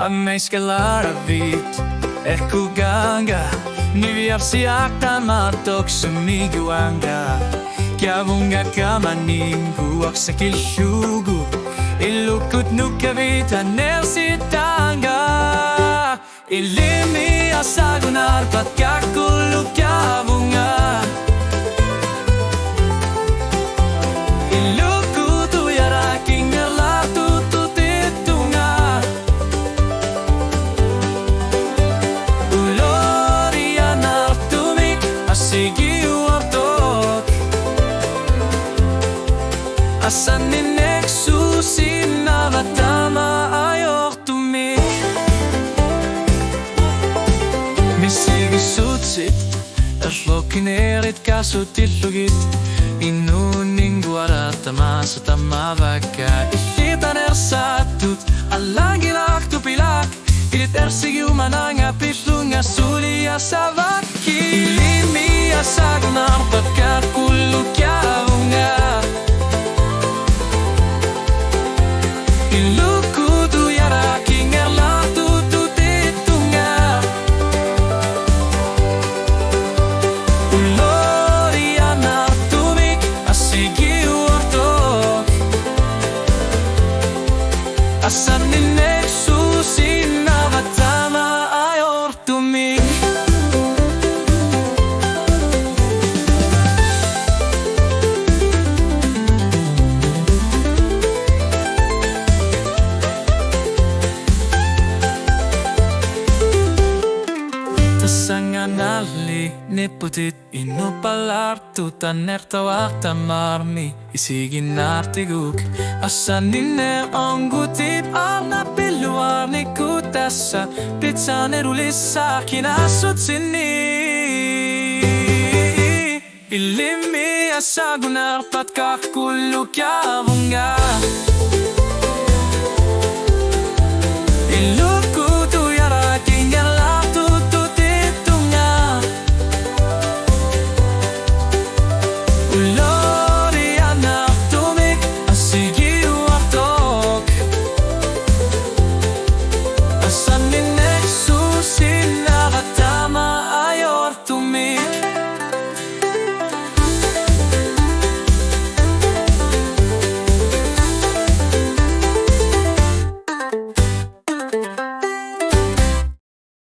Ameiskelaravit Qaqullu Niviarsiaktan martoksumi Qiavunga Qiavunga kamaninguak sa kilhugu Ilukut nukavita nersitanga Illimmi Asagunarpat Qaqullu Qiavunga Ilukutu yaraking erlatututitunga Ulorian artumik asigiuartok Asanin eksusin navatama ayortumik Misigisutsit Erlokinerit kasutillugit Inunin guaratama sa tamavaka Ilitan ersatut Alangilak tupilak Ilit ersigiumananga pitlunga sulia savaki Illimmi Asagunarpat Qaqullu Qiavunga Ilukutu yaraking erlatututitunga Ulorian artumik asigiuartok Asanin eksusin navatama ayortumik Tasanganali niputit inupalartutan ertawaktamarmi Isigin artiguk Asaniner ongutit arnapiluarnikutassa Pitsanerulissa kinasutsini Illimmi Asagunarpat Qaqullu Qiavunga